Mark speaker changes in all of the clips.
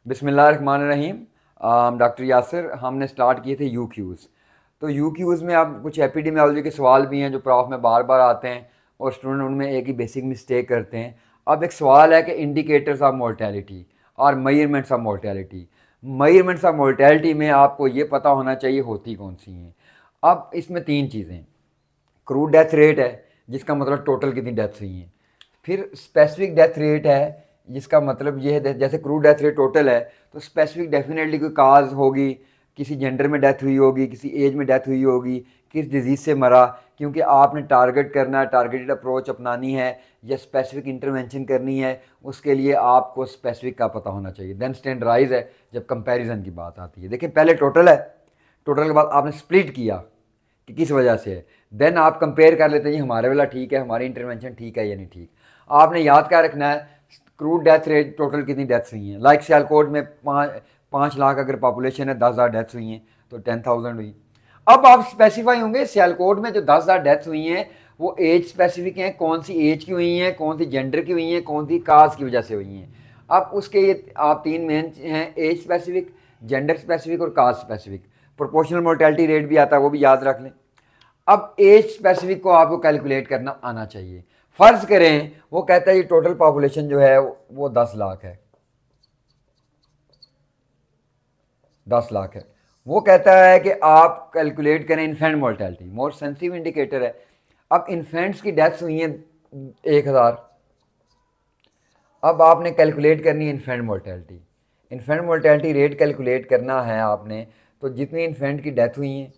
Speaker 1: बिस्मिल्लाहिर्रहमानिर्रहीम। डॉक्टर यासिर, हमने स्टार्ट किए थे यूक्यूज़। तो यूक्यूज़ में अब कुछ एपिडेमियोलॉजी के सवाल भी हैं जो प्रॉफ में बार बार आते हैं और स्टूडेंट उनमें एक ही बेसिक मिस्टेक करते हैं। अब एक सवाल है कि इंडिकेटर्स ऑफ मोर्टेलिटी और measurements of mortality. Measurements of mortality में आपको ये पता होना चाहिए होती कौन सी हैं। अब इसमें तीन चीज़ें, क्रूड डेथ रेट है जिसका मतलब टोटल कितनी डेथ्स हुई हैं। फिर स्पेसिफिक डेथ रेट है जिसका मतलब ये है जैसे क्रूड डेथ रेट टोटल है तो स्पेसिफिक डेफिनेटली कोई काज होगी, किसी जेंडर में डेथ हुई होगी, किसी एज में डेथ हुई होगी, किस डिजीज़ से मरा, क्योंकि आपने टारगेट करना है, टारगेटेड अप्रोच अपनानी है या स्पेसिफिक इंटरवेंशन करनी है, उसके लिए आपको स्पेसिफिक का पता होना चाहिए। देन स्टैंडर्डाइज है जब कंपैरिजन की बात आती है। देखिए पहले टोटल है, टोटल के बाद आपने स्प्लिट किया कि किस वजह से है, देन आप कंपेयर कर लेते हैं जी हमारे वाला ठीक है, हमारी इंटरवेंशन ठीक है या नहीं ठीक। आपने याद क्या रखना है, क्रूड डेथ रेट टोटल कितनी डेथ्स हुई हैं। लाइक सियालकोट में 5 लाख अगर पॉपुलेशन है, 10,000 डेथ्स हुई हैं तो 10,000 हुई। अब आप स्पेसिफाई होंगे सियालकोट में जो 10,000 डेथ्स हुई हैं वो एज स्पेसिफिक हैं, कौन सी एज की हुई हैं, कौन सी जेंडर की हुई हैं, कौन सी कास्ट की वजह से हुई हैं। अब उसके ये आप तीन मेन हैं, एज स्पेसिफिक, जेंडर स्पेसिफिक और caste specific. Proportional mortality rate भी आता है, वो भी याद रख लें। अब एज स्पेसिफिक को आपको कैलकुलेट करना आना चाहिए। फर्ज करें वो कहता है ये टोटल पॉपुलेशन जो है वो 10 लाख है, 10 लाख है। वो कहता है कि आप कैलकुलेट करें infant mortality, more sensitive indicator है। अब इन्फेंट्स की डेथ्स हुई हैं 1,000। अब आपने कैलकुलेट करनी है infant mortality. Infant mortality rate calculate करना है आपने, तो जितनी इन्फेंट की डेथ हुई हैं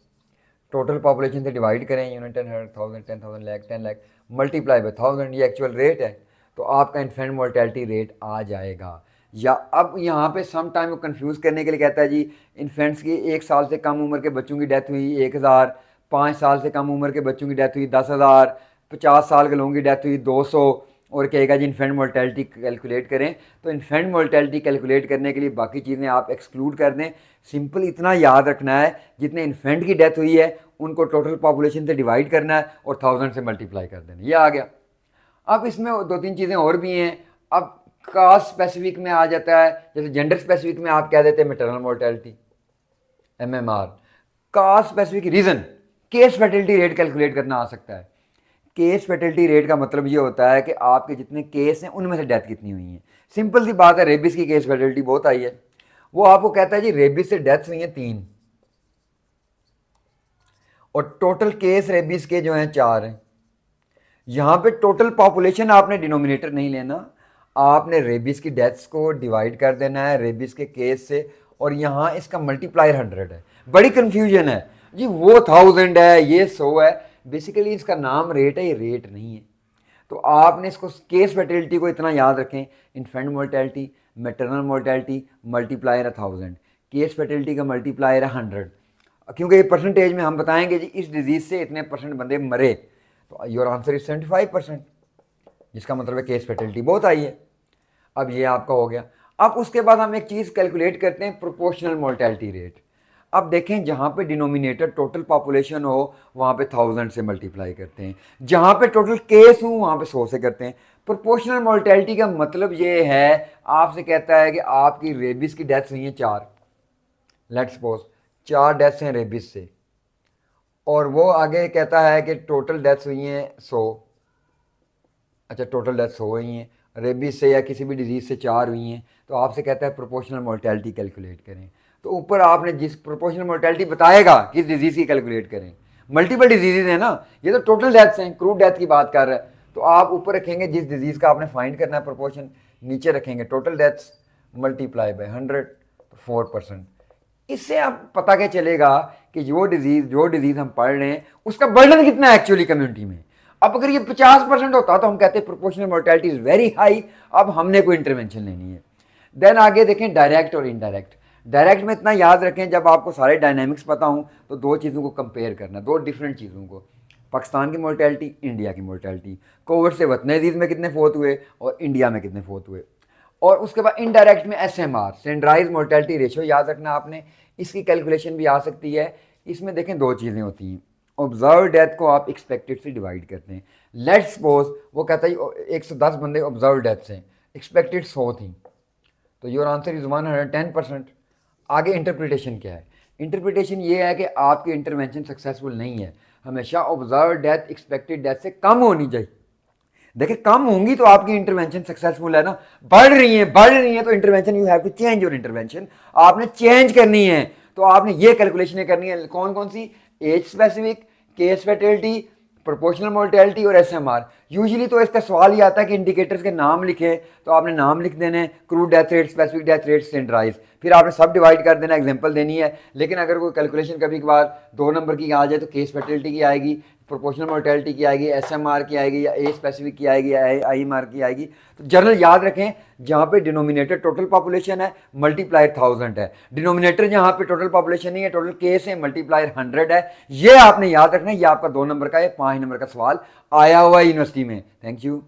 Speaker 1: टोटल पॉपुलेशन से डिवाइड करें, unit 10,000, 10,000 lakh, 10 lakh multiply by 1,000, ये एक्चुअल रेट है, तो आपका इन्फेंट मोर्टेलिटी रेट आ जाएगा। या अब यहाँ पे सम टाइम को कंफ्यूज करने के लिए कहता है जी इन्फेंट्स की 1 साल से कम उम्र के बच्चों की डेथ हुई 1,000, 5 साल से कम उम्र के बच्चों की डेथ हुई 10,000, 50 साल के लोगों की डेथ हुई 200, और कहेगा जी इन्फेंट मोर्टेलिटी कैलकुलेट करें। तो इन्फेंट मोर्टेलिटी कैलकुलेट करने के लिए बाकी चीज़ें आप एक्सक्लूड कर दें। सिंपल इतना याद रखना है जितने इन्फेंट की डेथ हुई है उनको टोटल पॉपुलेशन से डिवाइड करना है और 1,000 से मल्टीप्लाई कर देना, ये आ गया। अब इसमें दो तीन चीज़ें और भी हैं। अब कास्ट स्पेसिफिक में आ जाता है, जैसे जेंडर स्पेसिफिक में आप कह देते हैं maternal mortality MMR। Caste specific reason case fertility rate calculate करना आ सकता है। केस फर्टिलिटी रेट का मतलब ये होता है कि आपके जितने केस हैं उनमें से डेथ कितनी हुई हैं। सिंपल सी बात है, रेबिस की केस फर्टिलिटी बहुत आई है, वो आपको कहता है जी रेबिस से डेथ हुई हैं 3 और टोटल केस रेबिस के जो हैं 4 हैं। यहाँ पे टोटल पॉपुलेशन आपने डिनोमिनेटर नहीं लेना, आपने रेबिस की डेथ्स को डिवाइड कर देना है रेबिस के केस से, और यहाँ इसका मल्टीप्लायर 100 है। बड़ी कन्फ्यूजन है जी, वो 1,000 है, ये 100 है। बेसिकली इसका नाम रेट है, ये रेट नहीं है। तो आपने इसको केस फर्टिलिटी को इतना याद रखें, infant mortality, maternal mortality multiplier है 1,000, केस फर्टिलिटी का मल्टीप्लायर है 100। क्योंकि ये परसेंटेज में हम बताएंगे जी इस डिजीज़ से इतने परसेंट बंदे मरे, तो योर आंसर इज 75%, जिसका मतलब है केस फर्टिलिटी बहुत आई है। अब ये आपका हो गया। अब उसके बाद हम एक चीज़ कैलकुलेट करते हैं, प्रोपोर्शनल मोर्टेलिटी रेट। अब देखें जहाँ पे डिनोमिनेटर टोटल पॉपुलेशन हो वहाँ पे 1,000 से मल्टीप्लाई करते हैं, जहाँ पे टोटल केस हो वहाँ पे 100 से करते हैं। प्रोपोर्शनल मोर्टेलिटी का मतलब ये है, आपसे कहता है कि आपकी रेबिस की डेथ्स हुई हैं 4, लेट्स सपोज 4 डेथ्स हैं रेबिस से, और वो आगे कहता है कि टोटल डेथ्स हुई हैं 100। अच्छा, टोटल डेथ्स हुई हैं रेबिस से या किसी भी डिजीज़ से 4 हुई हैं, तो आपसे कहता है प्रोपोर्शनल मोर्टेलिटी कैलकुलेट करें। तो ऊपर आपने जिस प्रोपोर्शनल मोर्टेलिटी बताएगा किस डिजीज़ की कैलकुलेट करें, मल्टीपल डिजीज़ हैं ना, ये तो टोटल डेथ्स हैं, क्रूड डेथ की बात कर रहा है। तो आप ऊपर रखेंगे जिस डिजीज़ का आपने फाइंड करना है प्रोपोर्शन, नीचे रखेंगे टोटल डेथ्स मल्टीप्लाई बाय 100, तो 4%। इससे आप पता क्या चलेगा कि जो डिजीज़ हम पढ़ रहे हैं उसका बर्डन कितना है एक्चुअली कम्युनिटी में। अब अगर ये 50% होता तो हम कहते हैं proportional mortality is very high, अब हमने कोई इंटरवेंशन लेनी है। देन आगे देखें डायरेक्ट और इनडायरेक्ट। डायरेक्ट में इतना याद रखें, जब आपको सारे डायनामिक्स पता हों तो दो चीज़ों को कंपेयर करना, दो डिफरेंट चीज़ों को, पाकिस्तान की मोर्टेलिटी, इंडिया की मोर्टेलिटी, कोविड से वतन अजीज़ में कितने फोत हुए और इंडिया में कितने फोत हुए। और उसके बाद इनडायरेक्ट में SMR, स्टैंडर्डाइज्ड मोर्टेलिटी रेशियो, याद रखना आपने, इसकी कैलकुलेशन भी आ सकती है। इसमें देखें दो चीज़ें होती हैं, ऑब्जर्व डेथ को आप एक्सपेक्टेड से डिवाइड करते हैं। लेट्स सपोज वो कहता है 110 बंदे ऑब्जर्व डेथ हैं, एक्सपेक्टेड 100 थी, तो योर आंसर इज 110%। आगे इंटरप्रिटेशन क्या है? इंटरप्रिटेशन ये है कि आपकी इंटरवेंशन सक्सेसफुल नहीं है, हमेशा ऑब्जर्व डेथ एक्सपेक्टेड डेथ से कम होनी चाहिए। देखिए कम होंगी तो आपकी इंटरवेंशन सक्सेसफुल है ना, बढ़ रही है तो intervention, you have to change your intervention, आपने चेंज करनी है। तो आपने ये कैलकुलेशन करनी है, कौन कौन सी? Age specific, case fatality, proportional mortality और एसएमआर। यूजुअली तो इसका सवाल ही आता है कि इंडिकेटर्स के नाम लिखें, तो आपने नाम लिख देने, crude death rate, specific death rate, standardize, फिर आपने सब डिवाइड कर देना, एग्जांपल देनी है। लेकिन अगर कोई कैलकुलेशन कभी कभार 2 नंबर की आ जाए तो केस फैटेलिटी की आएगी, प्रोपोर्शनल मोर्टेलिटी की आएगी, एसएमआर की आएगी, या ए स्पेसिफिक की आएगी, या आईएमआर की आएगी। तो जनरल याद रखें, जहाँ पे डिनोमिनेटर टोटल पॉपुलेशन है मल्टीप्लायर 1000 है, डिनोमिनेटर जहाँ पे टोटल पॉपुलेशन नहीं है, टोटल केस है, मल्टीप्लायर 100 है। ये आपने याद रखना है, ये आपका 2 नंबर का है, 5 नंबर का सवाल आया हुआ है यूनिवर्सिटी में। Thank you.